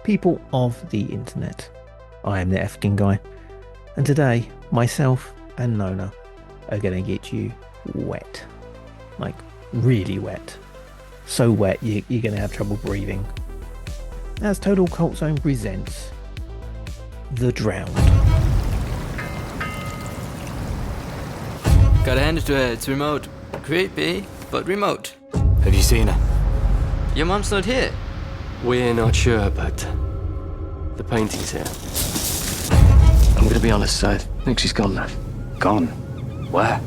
people of the internet. I am the Efkin guy, and today myself and Nona are going to get you wet. Like, really wet. So wet you're going to have trouble breathing. As Total Cult Zone presents The Drowned. Gotta hand it to her, it's remote. Creepy, but remote. Have you seen her? Your mom's not here. We're not sure, but the painting's here. I'm gonna be honest, I think she's gone now. Gone? Where?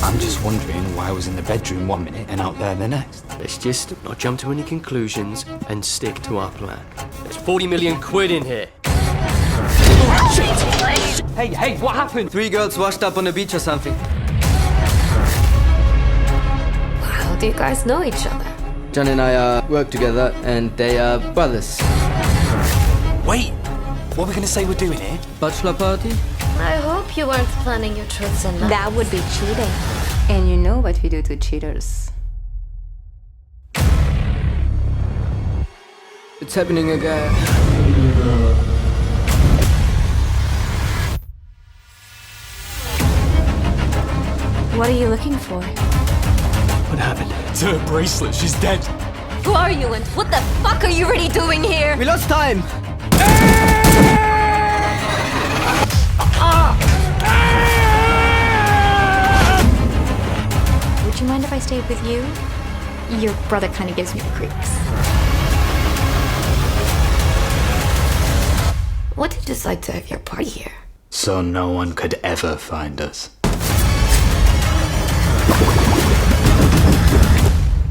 I'm just wondering why I was in the bedroom 1 minute and out there the next. Let's just not jump to any conclusions and stick to our plan. There's 40 million quid in here. Hey, what happened? 3 girls washed up on the beach or something. How do you guys know each other? John and I work together, and they are brothers. Wait, what are we gonna say we're doing here? Bachelor party? I hope you weren't planning your truths and lies. That would be cheating. And you know what we do to cheaters. It's happening again. What are you looking for? What happened? It's her bracelet, she's dead. Who are you and what the fuck are you really doing here? We lost time! Would you mind if I stayed with you? Your brother kind of gives me the creeps. What did you decide to have your party here? So no one could ever find us.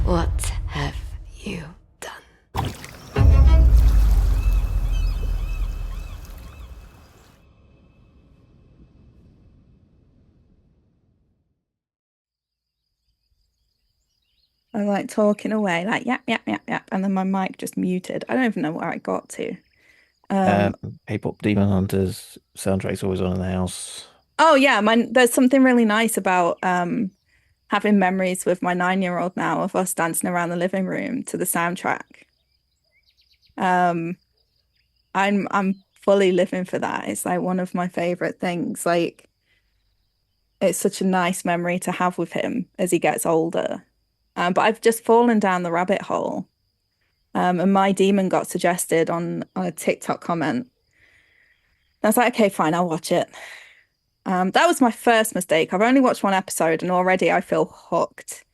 What have you done? I like talking away, like yap, yap, yap, yap, and then my mic just muted. I don't even know where I got to. KPop Demon Hunters soundtrack's always on in the house. Oh yeah, there's something really nice about having memories with my 9-year-old now of us dancing around the living room to the soundtrack. I'm fully living for that. It's like one of my favorite things. Like, it's such a nice memory to have with him as he gets older. But I've just fallen down the rabbit hole. And My Demon got suggested on a TikTok comment. I was like, okay, fine, I'll watch it. That was my first mistake. I've only watched one episode and already I feel hooked.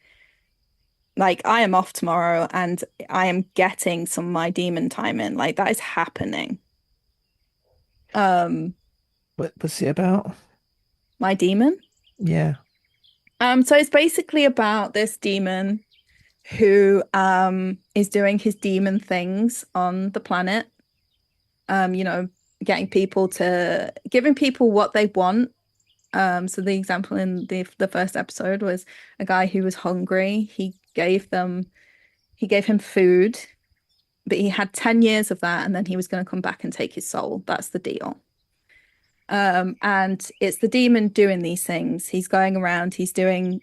Like, I am off tomorrow and I am getting some My Demon time in. Like, that is happening. What's it about? My Demon? Yeah. So it's basically about this demon who is doing his demon things on the planet. Giving people what they want. So the example in the first episode was a guy who was hungry. He gave him food, but he had 10 years of that, and then he was going to come back and take his soul. That's the deal. And it's the demon doing these things. He's going around, he's doing,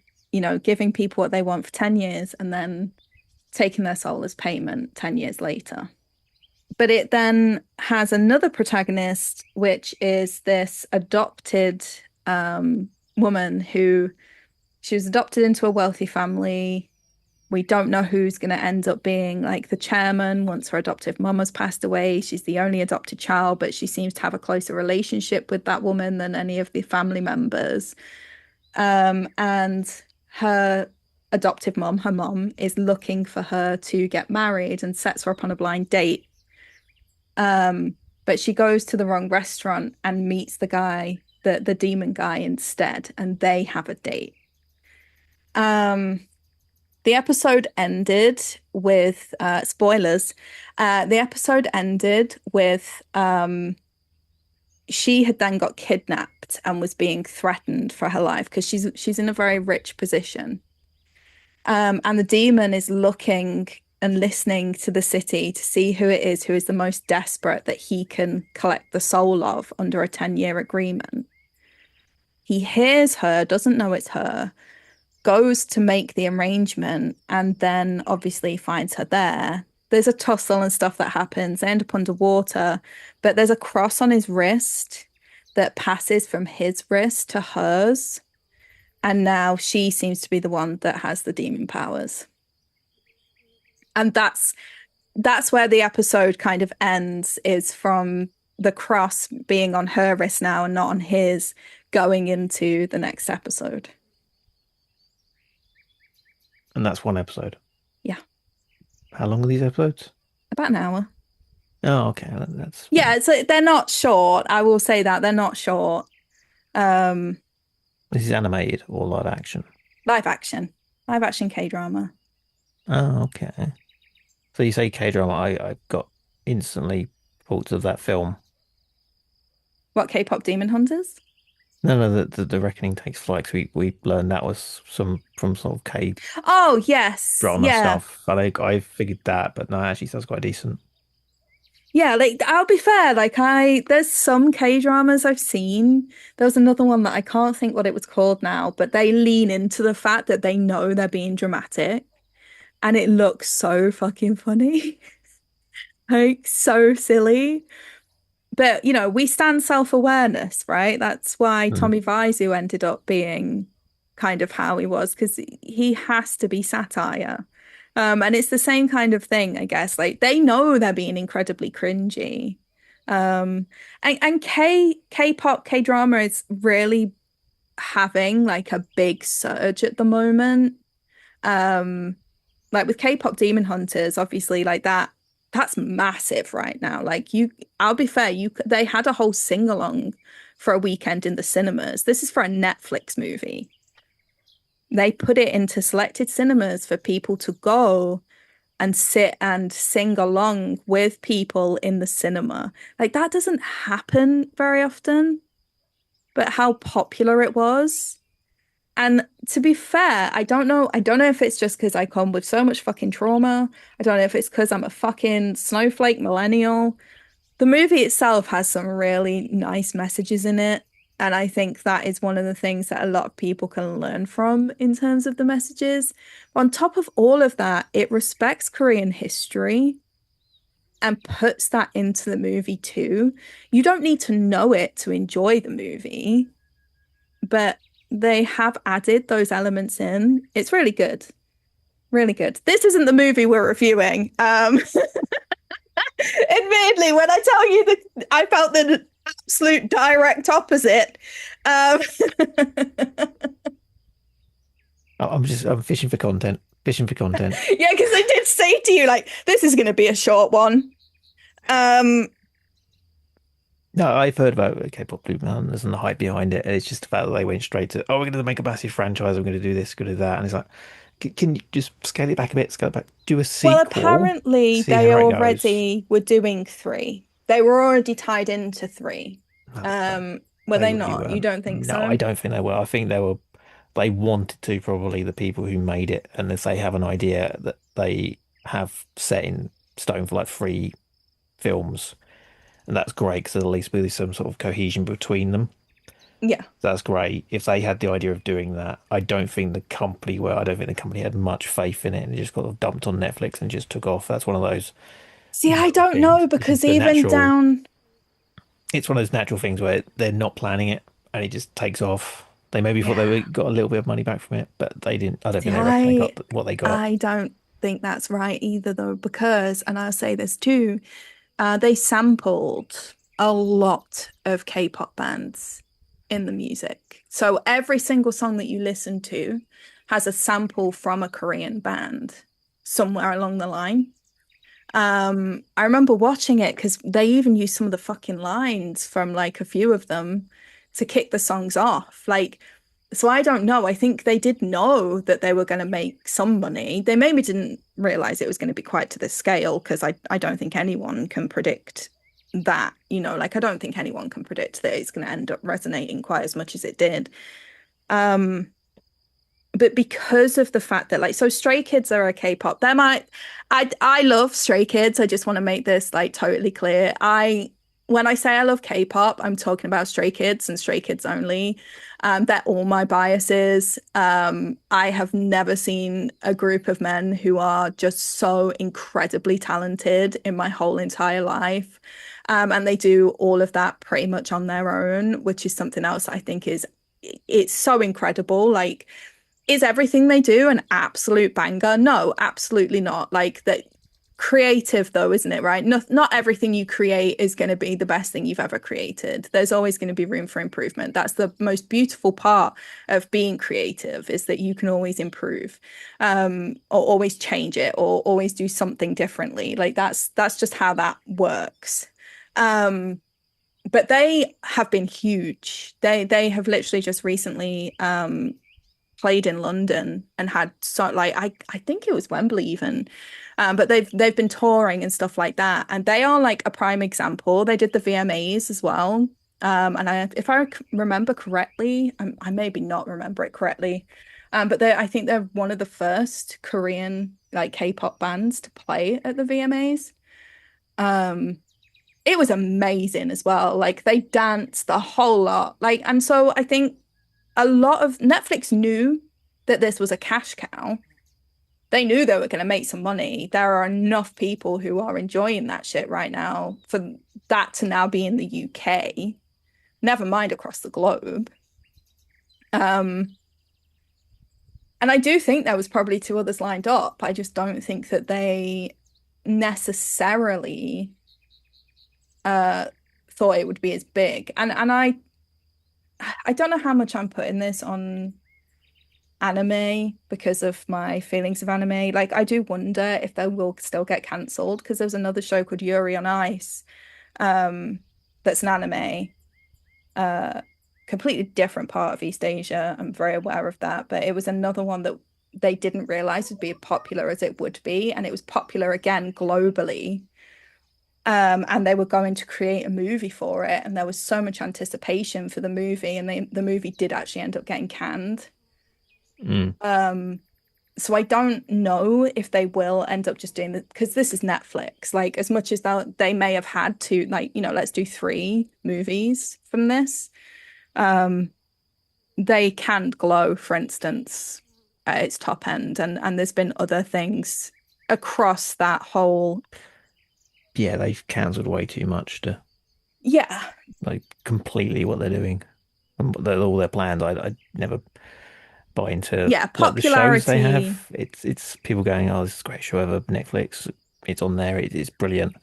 giving people what they want for 10 years and then taking their soul as payment 10 years later. But it then has another protagonist, which is this adopted woman who she was adopted into a wealthy family. We don't know who's going to end up being like the chairman once her adoptive mum has passed away. She's the only adopted child, but she seems to have a closer relationship with that woman than any of the family members. And her adoptive mum, her mum, is looking for her to get married and sets her up on a blind date. But she goes to the wrong restaurant and meets the guy, the demon guy instead, and they have a date. The episode ended with spoilers. The episode ended with she had then got kidnapped and was being threatened for her life because she's in a very rich position. And the demon is looking and listening to the city to see who it is who is the most desperate that he can collect the soul of under a 10-year agreement. He hears her, doesn't know it's her, goes to make the arrangement, and then obviously finds her there. There's a tussle and stuff that happens. They end up underwater, but there's a cross on his wrist that passes from his wrist to hers. And now she seems to be the one that has the demon powers. And that's where the episode kind of ends, is from the cross being on her wrist now and not on his, going into the next episode. And that's one episode? Yeah. How long are these episodes? About an hour. Oh, okay. That's yeah. So they're not short. I will say that they're not short. This is animated or live action? Live action K-drama. Oh, okay. So you say K-drama, I got instantly thoughts of that film. What, K-pop Demon Hunters? No, the Reckoning Takes Flight. We learned that was from sort of K. Oh yes, drama stuff. I figured that, but no, actually sounds quite decent. Yeah, like I'll be fair, like there's some K-dramas I've seen. There was another one that I can't think what it was called now, but they lean into the fact that they know they're being dramatic, and it looks so fucking funny, like so silly. But you know, we stand self-awareness, right? That's why Tommy Wiseau ended up being kind of how he was, because he has to be satire. And it's the same kind of thing, I guess. Like they know they're being incredibly cringy. And K-pop, K-drama is really having like a big surge at the moment. Like with K-pop Demon Hunters, obviously, like that's massive right now. Like I'll be fair, they had a whole sing-along for a weekend in the cinemas. This is for a Netflix movie. They put it into selected cinemas for people to go and sit and sing along with people in the cinema. Like that doesn't happen very often, but how popular it was. And to be fair, I don't know if it's just because I come with so much fucking trauma. I don't know if it's because I'm a fucking snowflake millennial. The movie itself has some really nice messages in it. And I think that is one of the things that a lot of people can learn from in terms of the messages. On top of all of that, it respects Korean history and puts that into the movie too. You don't need to know it to enjoy the movie, but they have added those elements in. It's really good. Really good. This isn't the movie we're reviewing. Admittedly, when I tell you that I felt the absolute direct opposite. I'm fishing for content. Yeah, because I did say to you, like, this is going to be a short one. No, I've heard about K-pop Demon and the hype behind it. It's just the fact that they went straight to, we're going to make a massive franchise. We're going to do this, going to do that, and it's like, can you just scale it back a bit? Scale it back. Do a sequel. Well, apparently they already were doing 3. They were already tied into 3. Were they not? You don't think so? No, I don't think they were. I think they wanted to, probably, the people who made it, and if they have an idea that they have set in stone for like 3 films, and that's great because at least there's some sort of cohesion between them. Yeah, that's great. If they had the idea of doing that, I don't think the company had much faith in it, and it just got dumped on Netflix and just took off. That's one of those. See, I don't know, because even down, it's one of those natural things where they're not planning it and it just takes off. They maybe thought they got a little bit of money back from it, but they didn't. I don't think they got what they got. I don't think that's right either, though, because, and I'll say this too, they sampled a lot of K-pop bands in the music. So every single song that you listen to has a sample from a Korean band somewhere along the line. I remember watching it because they even used some of the fucking lines from like a few of them to kick the songs off. Like, so I don't know. I think they did know that they were going to make some money. They maybe didn't realize it was going to be quite to this scale, because I don't think anyone can predict that, you know, like I don't think anyone can predict that it's going to end up resonating quite as much as it did. But because of the fact that, like, so Stray Kids are a K-pop, I love Stray Kids. I just want to make this like totally clear. I when I say I love K-pop, I'm talking about Stray Kids and Stray Kids only. They're all my biases. I have never seen a group of men who are just so incredibly talented in my whole entire life. And they do all of that pretty much on their own, which is something else I think it's so incredible. Like, is everything they do an absolute banger? No, absolutely not. Like, that creative though, isn't it, right? Not everything you create is going to be the best thing you've ever created. There's always going to be room for improvement. That's the most beautiful part of being creative, is that you can always improve, or always change it, or always do something differently. Like, that's just how that works. But they have been huge. They have literally just recently played in London and had I think it was Wembley even. But they've been touring and stuff like that, and they are like a prime example. They did the VMAs as well, and if I remember correctly, I maybe not remember it correctly, but I think they're one of the first Korean like K-pop bands to play at the VMAs. It was amazing as well. Like, they danced the whole lot. Like, and so I think a lot of Netflix knew that this was a cash cow. They knew they were going to make some money. There are enough people who are enjoying that shit right now for that to now be in the UK, never mind across the globe. And I do think there was probably two others lined up. I just don't think that they necessarily thought it would be as big. And I don't know how much I'm putting this on anime because of my feelings of anime. Like, I do wonder if they will still get cancelled, because there's another show called Yuri on Ice, that's an anime, completely different part of East Asia. I'm very aware of that, but it was another one that they didn't realize would be as popular as it would be, and it was popular again globally. And they were going to create a movie for it, and there was so much anticipation for the movie, and the movie did actually end up getting canned. So I don't know if they will end up just doing it, because this is Netflix. Like, as much as they may have had to, like, you know, let's do 3 movies from this. They canned Glow, for instance, at its top end, and there's been other things across that whole. Yeah, they've cancelled way too much to Yeah. like completely what they're doing and all their plans. I never buy into like the shows they have. It's people going, oh, this is a great show ever. Netflix, it's on there. It's brilliant.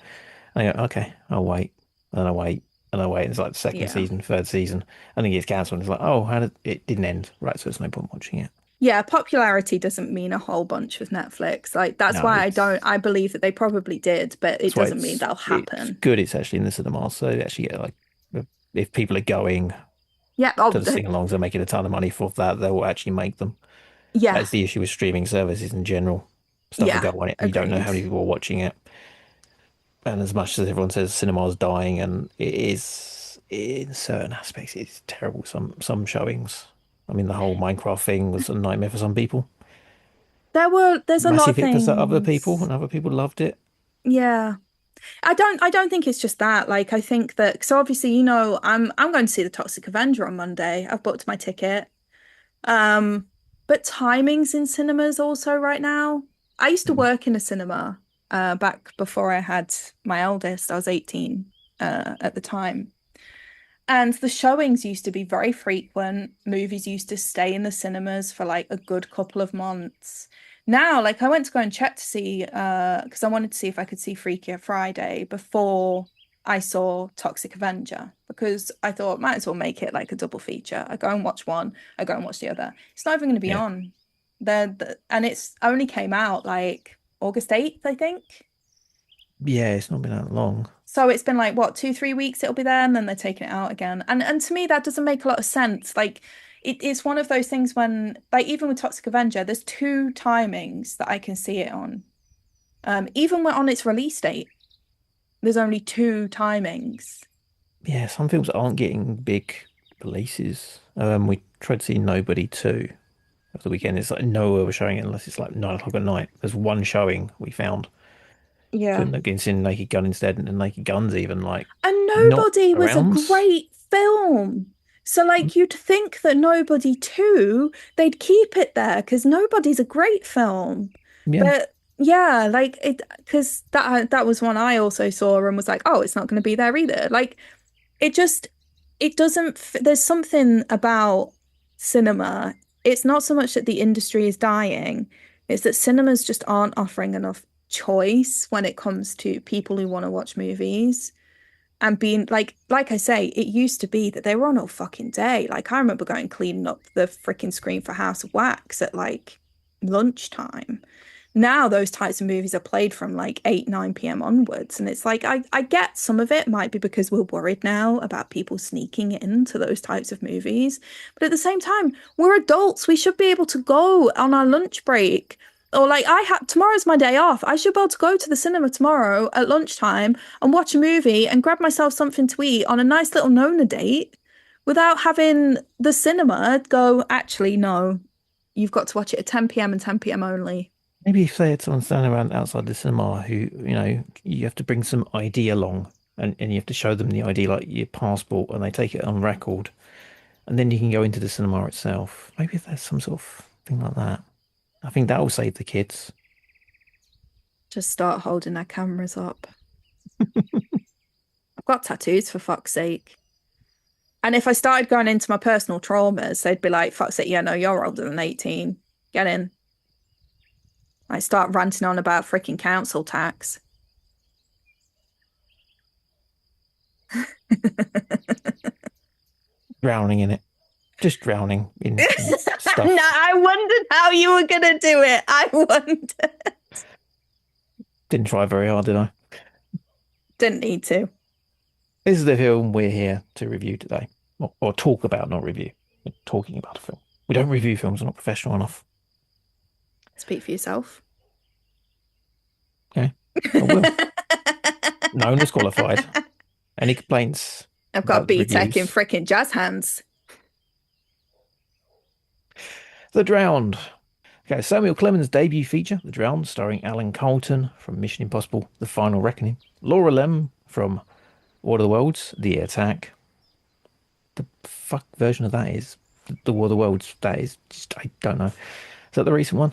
And I go, okay, I'll wait, and I wait, and I wait. It's like the second season, third season. I think it's cancelled. It's like, oh, it didn't end, right? So there's no point watching it. Yeah, popularity doesn't mean a whole bunch with Netflix. Like, that's No, why I believe that they probably did, but it doesn't mean that'll happen. It's good. It's actually in the cinema, so they actually get like, if people are going Yeah, to the sing-alongs, they're making a ton of money for that. They will actually make them. yeah, That's the issue with streaming services in general. Stuff Yeah, will go on it, and you don't know how many agreed. people are watching it. And as much as everyone says cinema's dying, and it is in certain aspects, it's terrible. Some showings. I mean, the whole Minecraft thing was a nightmare for some people. there's a lot Massive of hit for things. other people, and other people loved it. Yeah. I don't think it's just that. Like, I think that, so obviously, you know, I'm going to see the Toxic Avenger on Monday. I've booked my ticket. But timings in cinemas also right now. I used to work in a cinema back before I had my eldest. I was 18 at the time. And the showings used to be very frequent. Movies used to stay in the cinemas for like a good couple of months. Now, like, I went to go and check to see, because I wanted to see if I could see Freaky Friday before I saw Toxic Avenger, because I thought, might as well make it like a double feature. I go and watch one, I go and watch the other. It's not even going to be on. And it's only came out like August 8th, I think. Yeah, it's not been that long. So it's been like, what, 2-3 weeks it'll be there, and then they're taking it out again. And to me, that doesn't make a lot of sense. Like, it's one of those things when, like, even with Toxic Avenger, there's 2 timings that I can see it on. Even when on its release date, there's only 2 timings. Yeah, some films aren't getting big releases. We tried to see Nobody 2 over the weekend. It's like nowhere we're showing it unless it's like 9 o'clock at night. There's one showing we found. Yeah. couldn't have seen Naked Gun instead, and Naked Gun's even like And not Nobody was a around. great film. So, like, you'd think that Nobody 2, they'd keep it there because Nobody's a great film. Yeah. But yeah, like, because that was one I also saw and was like, oh, it's not going to be there either. Like, it doesn't, there's something about cinema. It's not so much that the industry is dying, it's that cinemas just aren't offering enough choice when it comes to people who want to watch movies. And being like I say, it used to be that they were on all fucking day. Like, I remember going cleaning up the freaking screen for House of Wax at like lunchtime. Now those types of movies are played from like 8, 9 p.m. onwards. And it's like, I get some of it might be because we're worried now about people sneaking into those types of movies. But at the same time, we're adults. We should be able to go on our lunch break. Or like, tomorrow's my day off. I should be able to go to the cinema tomorrow at lunchtime and watch a movie and grab myself something to eat on a nice little Nona date without having the cinema go, actually, no, you've got to watch it at 10 p.m. and 10 p.m. only. Maybe if they had someone standing around outside the cinema who, you have to bring some ID along and you have to show them the ID, like your passport, and they take it on record, and then you can go into the cinema itself. Maybe if there's some sort of thing like that. I think that will save the kids. Just start holding their cameras up. I've got tattoos, for fuck's sake. And if I started going into my personal traumas, they'd be like, fuck's sake, yeah, no, you're older than 18. Get in. I start ranting on about freaking council tax. Drowning in it. Just drowning in stuff. No, I wondered how you were going to do it. I wondered. Didn't try very hard, did I? Didn't need to. This is the film we're here to review today. Or talk about, not review. We're talking about a film. We don't review films, we're not professional enough. Speak for yourself. Okay. I will. Nona's qualified. Any complaints? I've got B-Tech in reviews? freaking jazz hands. The Drowned. Okay, Samuel Clemens' debut feature, The Drowned, starring Alan Calton from Mission Impossible: The Final Reckoning, Lara Lemon from War of the Worlds: The Attack. The fuck version of that is the War of the Worlds. That is just, I don't know. Is that the recent one?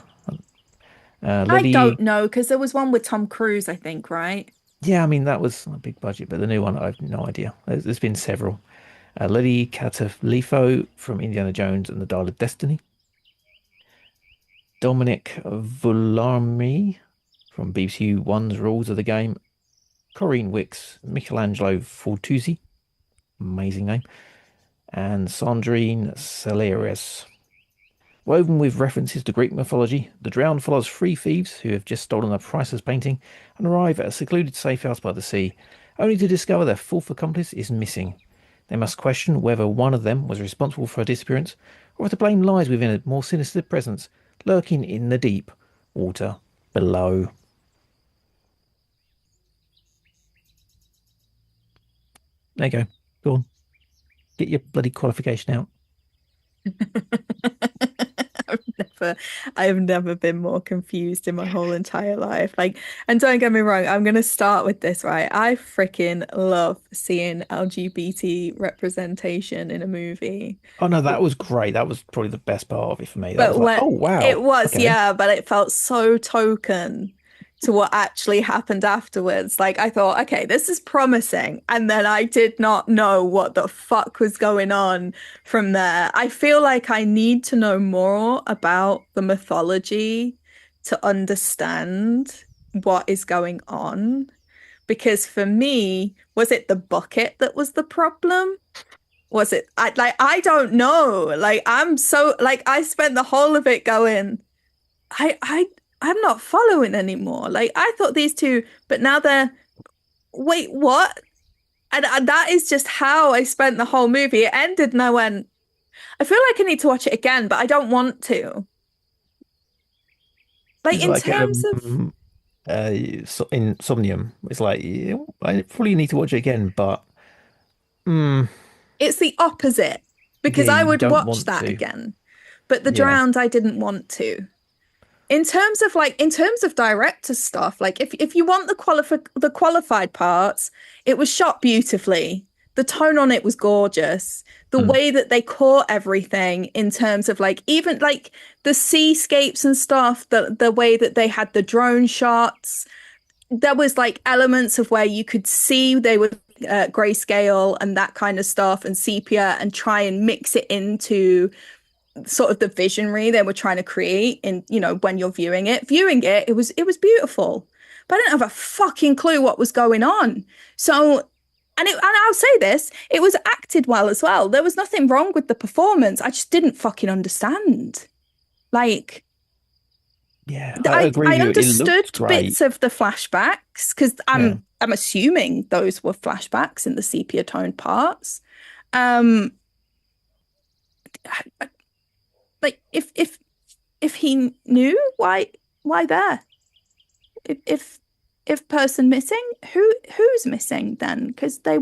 I don't know, because there was one with Tom Cruise, I think, right? Yeah, I mean, that was a big budget, but the new one, I have no idea. There's been several. Lily Catalifo from Indiana Jones and the Dial of Destiny. Dominic Vulliamy from BBC One's Rules of the Game. Corrinne Wicks, Michelangelo Fortuzzi, amazing name. And Sandrine Salyères. Woven with references to Greek mythology, The Drowned follows 3 thieves who have just stolen a priceless painting and arrive at a secluded safe house by the sea, only to discover their 4th accomplice is missing. They must question whether one of them was responsible for her disappearance, or if the blame lies within a more sinister presence lurking in the deep water below. There you go. Go on. Get your bloody qualification out. I've never been more confused in my whole entire life. Like, and don't get me wrong, I'm gonna start with this, right? I freaking love seeing LGBT representation in a movie. Oh no, that was great. That was probably the best part of it for me. That But was like, oh wow. it was, okay. yeah, but it felt so token to what actually happened afterwards. Like, I thought, okay, this is promising. And then I did not know what the fuck was going on from there. I feel like I need to know more about the mythology to understand what is going on. Because for me, was it the bucket that was the problem? Was it, I don't know. Like, I'm so, like, I spent the whole of it going, I'm not following anymore. Like, I thought these two, but now they're, wait, what? And that is just how I spent the whole movie. It ended and I went, I feel like I need to watch it again, but I don't want to. Like, in terms of Insomnium, it's like, yeah, I probably need to watch it again, but it's the opposite, because Yeah, I you would don't watch want that to. again. But The Yeah. Drowned, I didn't want to. in terms of director stuff, like if you want the qualified parts, it was shot beautifully. The tone on it was gorgeous. The way that they caught everything in terms of like even like the seascapes and stuff, the way that they had the drone shots, there was like elements of where you could see they were grayscale and that kind of stuff and sepia, and try and mix it into sort of the visionary they were trying to create in, you know, when you're viewing it, it was beautiful, but I didn't have a fucking clue what was going on. So and I'll say this, it was acted well as well. There was nothing wrong with the performance. I just didn't fucking understand. Like, yeah, I agree. I understood bits of the flashbacks because I'm assuming those were flashbacks in the sepia toned parts. Like if he knew why there, if person missing, who's missing then? Because they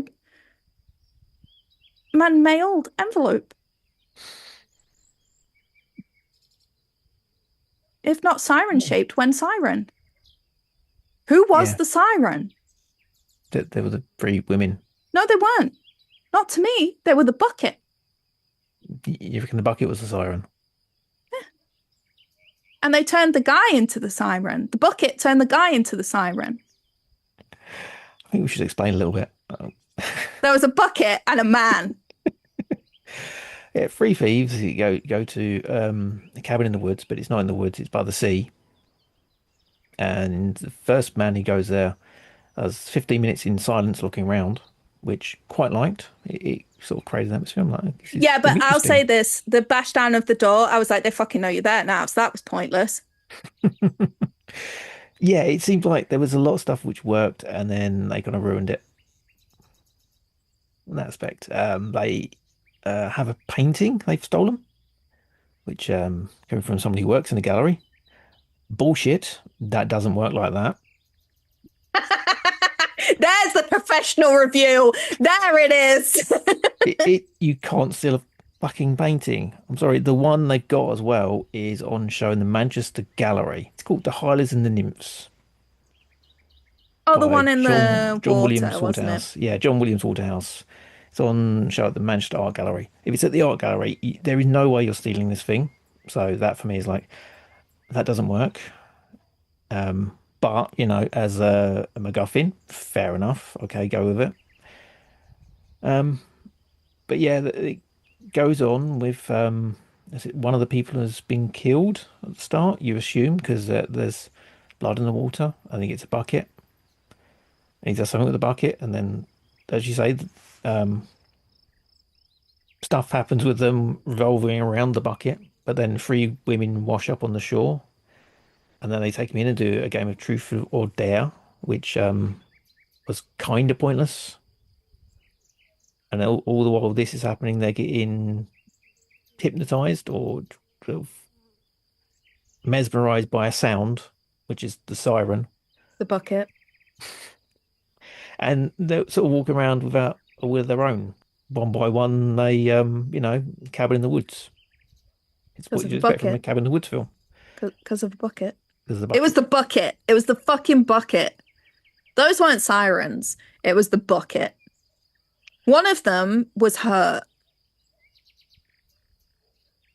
man-mailed envelope. If not siren shaped, when siren? Who was the siren? There were the 3 women. No, they weren't. Not to me. They were the bucket. You reckon the bucket was the siren? And they turned the guy into the siren. The bucket turned the guy into the siren. I think we should explain a little bit. There was a bucket and a man. Yeah, 3 thieves. You go to a cabin in the woods, but it's not in the woods. It's by the sea. And the first man who goes there has 15 minutes in silence looking around, which quite liked. It sort of created an atmosphere. I'm like, yeah, but I'll say this, the bash down of the door, I was like, they fucking know you're there now, so that was pointless. Yeah, it seemed like there was a lot of stuff which worked, and then they kind of ruined it in that aspect. They have a painting they've stolen, which coming from somebody who works in a gallery. Bullshit. That doesn't work like that. There's the professional review. There it is. You can't steal a fucking painting. I'm sorry. The one they've got as well is on show in the Manchester Gallery. It's called The Hylas and the Nymphs. Oh, the one in the John water, Williams wasn't Waterhouse. it? Yeah, John Williams Waterhouse. It's on show at the Manchester Art Gallery. If it's at the Art Gallery, there is no way you're stealing this thing. So that for me is like, that doesn't work. But, you know, as a MacGuffin, fair enough. Okay, go with it. But yeah, it goes on with one of the people has been killed at the start, you assume, because there's blood in the water. I think it's a bucket. And he does something with the bucket, and then, as you say, stuff happens with them revolving around the bucket, but then 3 women wash up on the shore. And then they take me in and do a game of truth or dare, which was kind of pointless. And all the while this is happening, they're getting hypnotized or sort of mesmerized by a sound, which is the siren. The bucket. And they sort of walk around without a will of their own. One by one, they, cabin in the woods. It's what you expect from a cabin in the woods film. Because of the bucket. It was the bucket. It was the fucking bucket. Those weren't sirens. It was the bucket. One of them was hurt.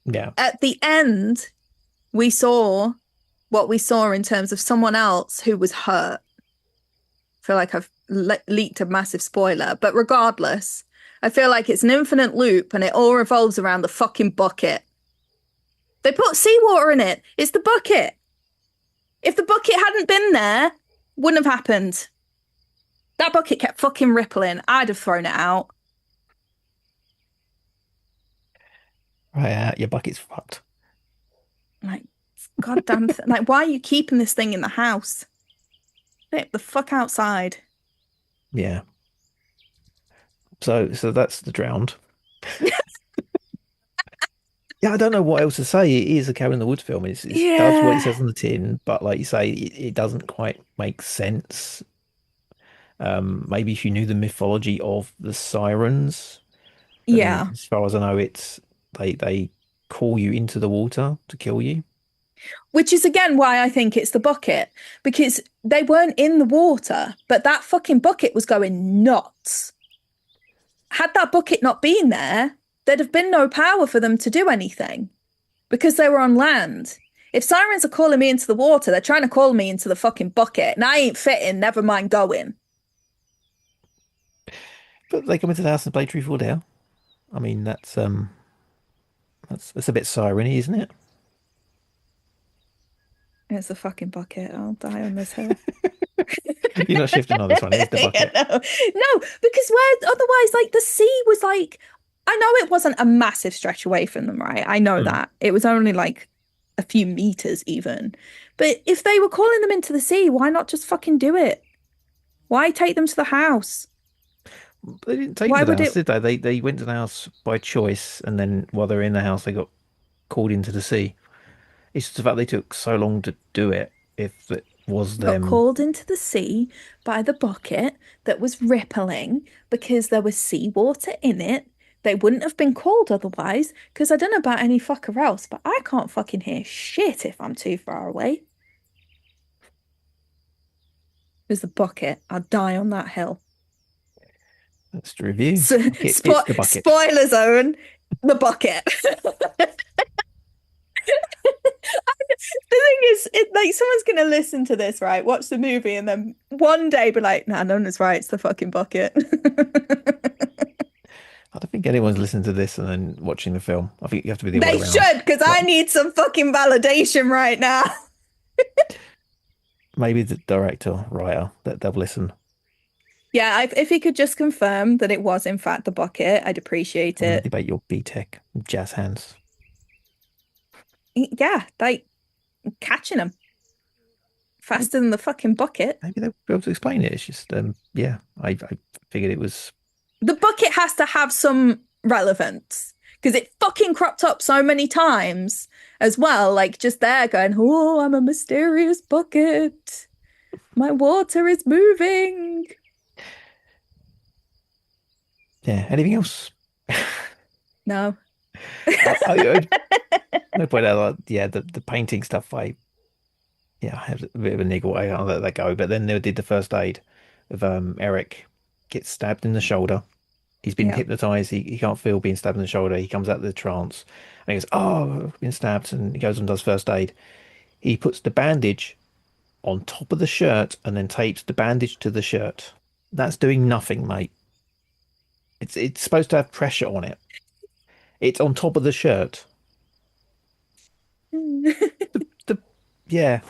Yeah. At the end, we saw what we saw in terms of someone else who was hurt. I feel like I've leaked a massive spoiler, but regardless, I feel like it's an infinite loop and it all revolves around the fucking bucket. They put seawater in it. It's the bucket. If the bucket hadn't been there, wouldn't have happened. That bucket kept fucking rippling. I'd have thrown it out. Right, your bucket's fucked. Like, goddamn, like, why are you keeping this thing in the house? Get the fuck outside. Yeah. So that's the drowned. Yeah, I don't know what else to say. It is a Cabin in the Woods film. It does what it says on the tin, but like you say, it doesn't quite make sense. Maybe if you knew the mythology of the sirens. Yeah. As far as I know, it's they call you into the water to kill you. Which is, again, why I think it's the bucket. Because they weren't in the water, but that fucking bucket was going nuts. Had that bucket not been there, there'd have been no power for them to do anything. Because they were on land. If sirens are calling me into the water, they're trying to call me into the fucking bucket. And I ain't fitting, never mind going. But they come into the house and play Truth or Dare. I mean, that's a bit siren-y, isn't it? It's a fucking bucket. I'll die on this hill. You're not shifting on this one. It's the bucket. Yeah, no, because where otherwise, like, the sea was like, I know it wasn't a massive stretch away from them, right? I know that. It was only like a few meters even. But if they were calling them into the sea, why not just fucking do it? Why take them to the house? They didn't take them to the house, did they? They went to the house by choice, and then while they were in the house, they got called into the sea. It's just the fact they took so long to do it. If it was them, got called into the sea by the bucket that was rippling because there was seawater in it. They wouldn't have been called otherwise, because I don't know about any fucker else, but I can't fucking hear shit if I'm too far away. There's the bucket. I'll die on that hill. That's the review. It's the bucket. Spoiler zone, the bucket. The thing is, like, someone's going to listen to this, right? Watch the movie and then one day be like, nah, Nona's right. It's the fucking bucket. I don't think anyone's listening to this and then watching the film. I think you have to be the other way around. They should, because I need some fucking validation right now. Maybe the director, writer, that they'll listen. Yeah, if he could just confirm that it was in fact the bucket, I'd appreciate it. Debate your BTEC jazz hands. Yeah, like catching them faster than the fucking bucket. Maybe they'll be able to explain it. It's just, yeah, I figured it was. The bucket has to have some relevance because it fucking cropped up so many times as well. Like, just there going, oh, I'm a mysterious bucket. My water is moving. Yeah. Anything else? No. No point out. Yeah, the painting stuff. I have a bit of a niggle. I'll let that go. But then they did the first aid of Eric gets stabbed in the shoulder. He's been hypnotized. He can't feel being stabbed in the shoulder. He comes out of the trance and he goes, "Oh, I've been stabbed," and he goes and does first aid. He puts the bandage on top of the shirt and then tapes the bandage to the shirt. That's doing nothing, mate. It's supposed to have pressure on it. It's on top of the shirt. Yeah.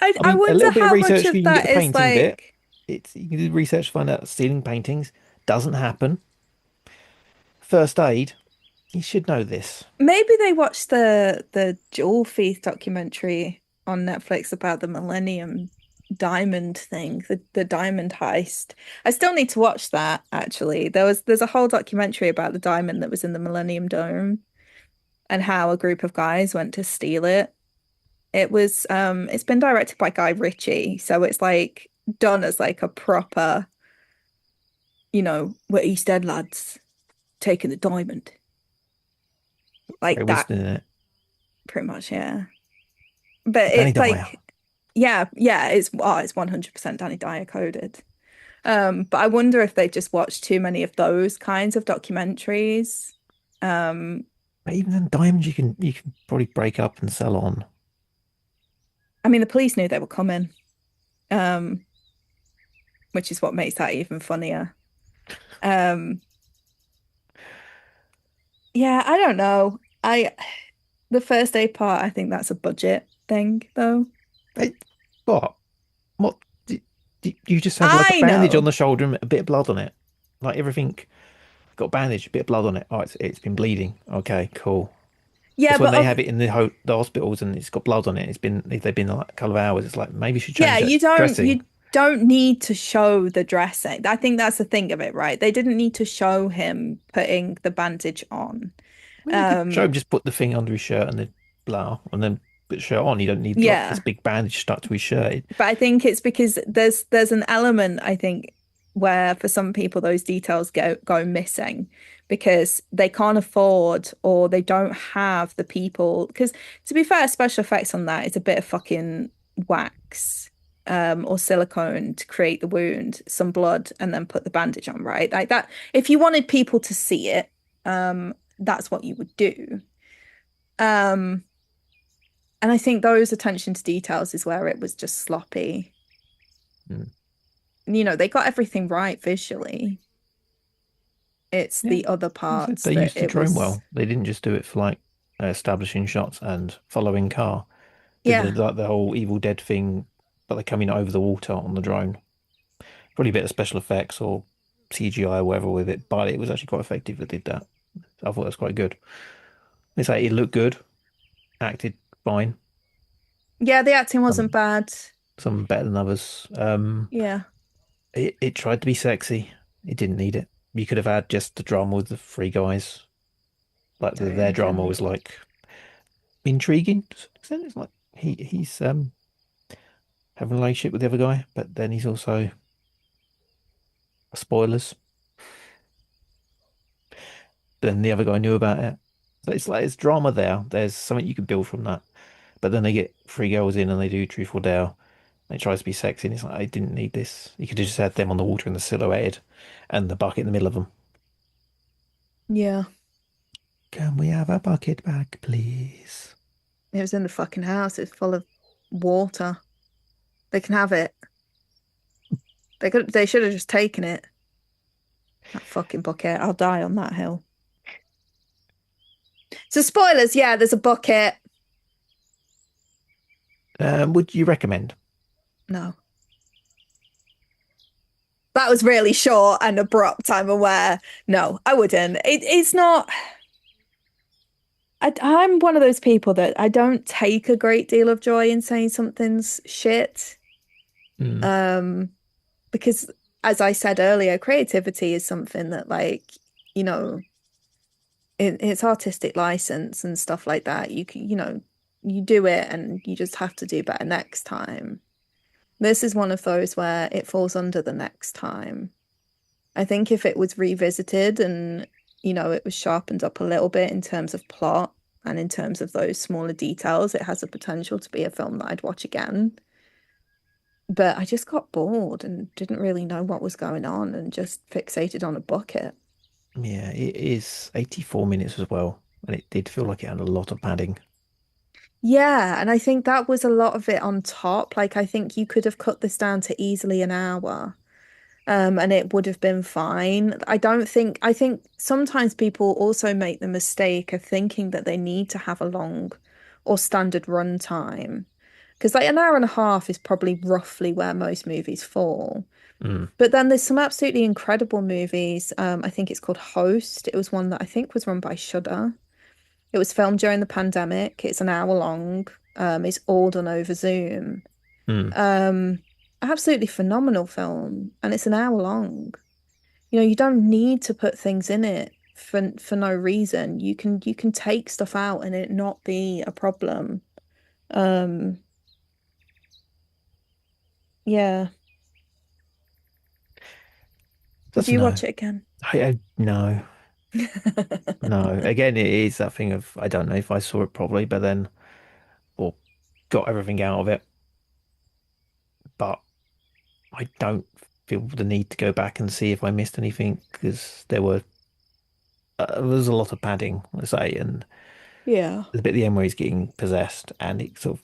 I wonder how much of that is like. You can do research to find out stealing paintings doesn't happen. First aid, you should know this. Maybe they watched the Jewel Thief documentary on Netflix about the Millennium Diamond thing, the diamond heist. I still need to watch that, actually. There's a whole documentary about the diamond that was in the Millennium Dome and how a group of guys went to steal it. It was it's been directed by Guy Ritchie, so it's like done as like a proper, we're East End lads taking the diamond. Like that. It. Pretty much, yeah. But it's like yeah, it's 100% Danny Dyer coded. But I wonder if they just watched too many of those kinds of documentaries. But even then, diamonds you can probably break up and sell on. I mean, the police knew they were coming, which is what makes that even funnier. Yeah, I don't know. The first aid part, I think that's a budget thing, though. What? You just have like a bandage on the shoulder and a bit of blood on it, like everything. Got a bandage, a bit of blood on it. Oh, it's been bleeding. Okay, cool. Yeah, but when they have it in the hospitals and it's got blood on it, they've been like a couple of hours. It's like maybe you should change dressing. You don't need to show the dressing. I think that's the thing of it, right? They didn't need to show him putting the bandage on. Show him just put the thing under his shirt and then blah, and then put the shirt on. You don't need this big bandage stuck to his shirt. But I think it's because there's an element, I think, where for some people those details go missing because they can't afford or they don't have the people. Because to be fair, special effects on that is a bit of fucking wax or silicone to create the wound, some blood, and then put the bandage on, right? Like that. If you wanted people to see it, that's what you would do. And I think those attention to details is where it was just sloppy. You know, they got everything right visually. It's the other parts they that used the it drone was... well. They didn't just do it for like establishing shots and following car. Yeah. Like the whole Evil Dead thing, but they're coming over the water on the drone. Probably a bit of special effects or CGI or whatever with it, but it was actually quite effective that did that. I thought it was quite good. It's like it looked good, acted fine. Yeah, the acting wasn't bad. Some better than others. Yeah. It tried to be sexy. It didn't need it. You could have had just the drama with the three guys. Like their drama was like intriguing to some extent. It's like he's having a relationship with the other guy, but then he's also spoilers. Then the other guy knew about it. So it's like it's drama there. There's something you can build from that. But then they get three girls in and they do truth or dare. And it tries to be sexy and it's like I didn't need this. You could have just had them on the water in the silhouetted and the bucket in the middle of them. Yeah. Can we have a bucket back, please? It was in the fucking house. It's full of water. They can have it. They should have just taken it. That fucking bucket. I'll die on that hill. So spoilers, yeah, there's a bucket. Would you recommend? No. That was really short and abrupt, I'm aware. No, I wouldn't. It's not... I'm one of those people that I don't take a great deal of joy in saying something's shit. Because, as I said earlier, creativity is something that, like, you know, it's artistic license and stuff like that. You can, you know, you do it and you just have to do better next time. This is one of those where it falls under the next time. I think if it was revisited and, you know, it was sharpened up a little bit in terms of plot and in terms of those smaller details, it has the potential to be a film that I'd watch again. But I just got bored and didn't really know what was going on and just fixated on a bucket. Yeah, it is 84 minutes as well. And it did feel like it had a lot of padding. Yeah, and I think that was a lot of it on top. Like, I think you could have cut this down to easily an hour, and it would have been fine. I think sometimes people also make the mistake of thinking that they need to have a long or standard run time. Because like an hour and a half is probably roughly where most movies fall. But then there's some absolutely incredible movies. I think it's called Host. It was one that I think was run by Shudder. It was filmed during the pandemic. It's an hour long. It's all done over Zoom. Absolutely phenomenal film. And it's an hour long. You know, you don't need to put things in it for no reason. You can take stuff out and it not be a problem. Yeah. Did you watch it again? No. No. Again, it is that thing of I don't know if I saw it properly, but then or got everything out of it. But I don't feel the need to go back and see if I missed anything because there was a lot of padding, let's say, and Yeah. there's a bit at the end where he's getting possessed and it sort of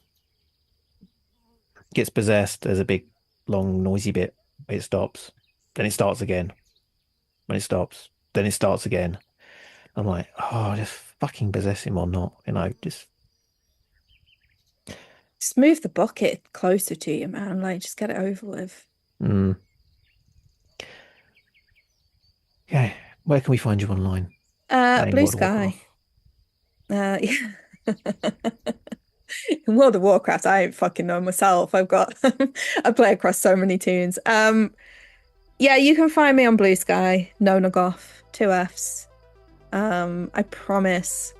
gets possessed. There's a big, long, noisy bit. It stops. Then it starts again. When it stops, then it starts again. I'm like, oh, just fucking possess him or not. You know, just move the bucket closer to you, man. Like, just get it over with. Okay. Where can we find you online? Blue Sky. Yeah. In World of Warcraft, I don't fucking know myself. I play across so many tunes. Yeah, you can find me on Blue Sky, Nona Goth, 2 Fs. I promise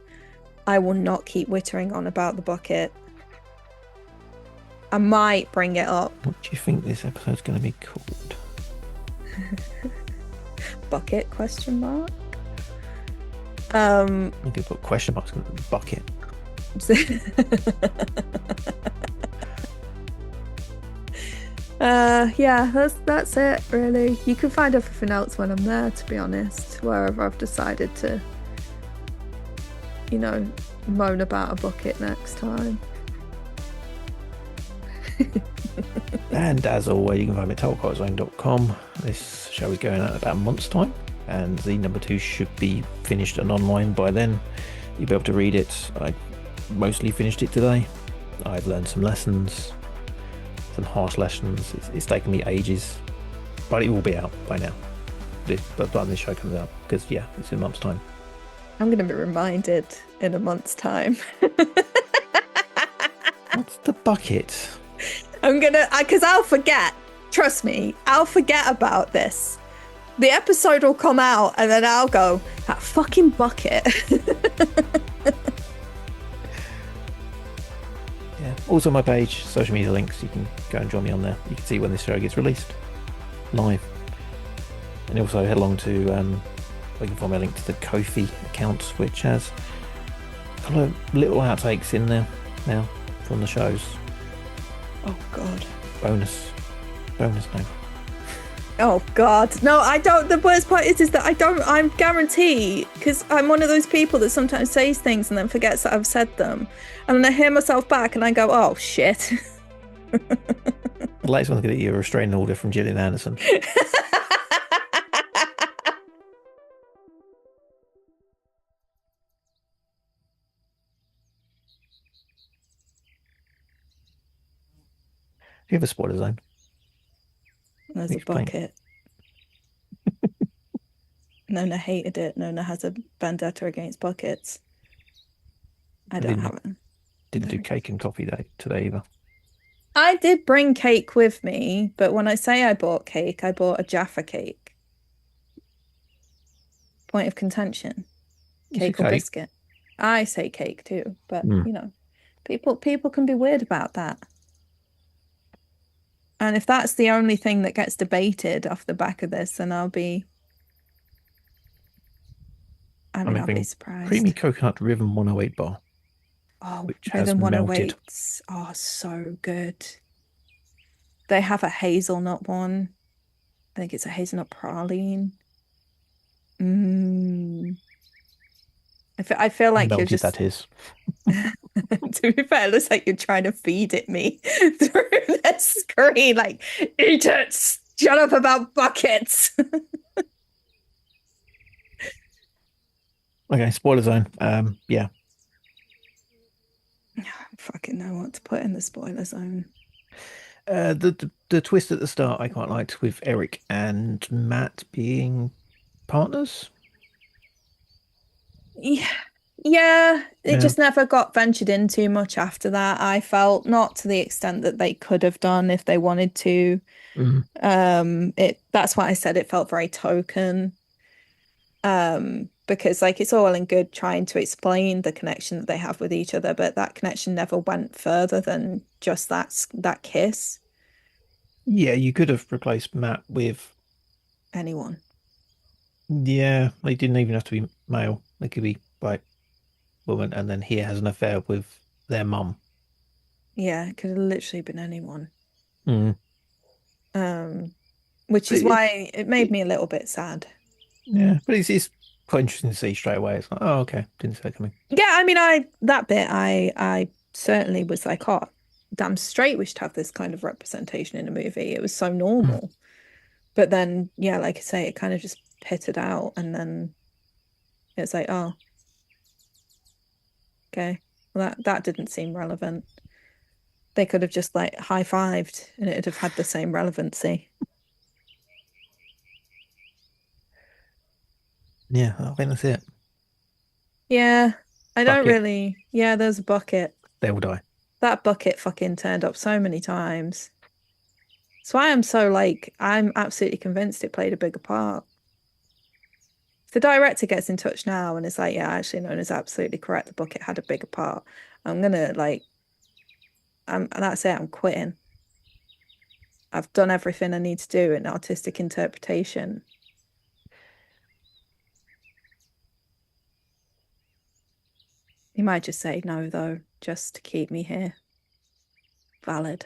I will not keep wittering on about the bucket. I might bring it up. What do you think this episode's going to be called? Bucket question mark. You could put question marks in the bucket. Yeah, that's it really. You can find everything else when I'm there, to be honest, wherever I've decided to, you know, moan about a bucket next time. And as always, you can find me at talkoutzone.com. This show is going out in about a month's time, and the number 2 should be finished and online by then. You'll be able to read it. I mostly finished it today. I've learned some lessons, some harsh lessons. It's taken me ages, but it will be out by now. By the time this show comes out, because yeah, it's in a month's time. I'm going to be reminded in a month's time. What's the bucket? I'm gonna, because I'll forget. Trust me, I'll forget about this. The episode will come out and then I'll go, that fucking bucket. Yeah. Also my page, social media links, you can go and join me on there. You can see when this show gets released live. And also head along to, you can find my link to the Ko-fi account, which has a couple of little outtakes in there now from the shows. Oh God. Bonus name. Oh God. No, I don't. The worst part is that I'm guarantee, because I'm one of those people that sometimes says things and then forgets that I've said them. And then I hear myself back and I go, oh shit. The latest one's going to get you a restraining order from Gillian Anderson. Do you have a spoiler zone? There's a bucket. Nona hated it. Nona has a vendetta against buckets. I don't have it. Didn't do cake and coffee day today either. I did bring cake with me, but when I say I bought cake, I bought a Jaffa cake. Point of contention. Cake or biscuit. I say cake too, but you know, people can be weird about that. And if that's the only thing that gets debated off the back of this, then I'll be surprised. Creamy coconut Rhythm 108 bar. Oh, which Rhythm has 108s are so good. They have a hazelnut one. I think it's a hazelnut praline. I feel like melted, you're just... that is. To be fair, it looks like you're trying to feed it me through the screen. Like, eat it! Shut up about buckets! Okay, spoiler zone. Yeah. I don't fucking know what to put in the spoiler zone. The twist at the start I quite liked, with Eric and Matt being partners. Yeah, it just never got ventured in too much after that. I felt, not to the extent that they could have done if they wanted to. That's why I said it felt very token. Because like, it's all well and good trying to explain the connection that they have with each other, but that connection never went further than just that kiss. Yeah, you could have replaced Matt with anyone. Yeah, they didn't even have to be male. They could be like woman, and then he has an affair with their mum. Yeah, it could have literally been anyone. But Which is why it made me a little bit sad. Yeah, but it's quite interesting to see straight away. It's like, oh, okay, didn't see that coming. Yeah, I mean, I certainly was like, oh, damn straight we should have this kind of representation in a movie. It was so normal. But then, yeah, like I say, it kind of just pitted out, and then it's like, oh, okay, well, that didn't seem relevant. They could have just like high-fived and it'd have had the same relevancy. Yeah, I think that's it. Yeah, I don't Bucket. really. Yeah, there's a bucket. They will die. That bucket fucking turned up so many times. That's why I'm so like, I'm absolutely convinced it played a bigger part. If the director gets in touch now and is like, yeah, actually, Nona's absolutely correct, the bucket had a bigger part, I'm gonna like, that's it, I'm quitting. I've done everything I need to do in artistic interpretation. He might just say no, though, just to keep me here. Valid.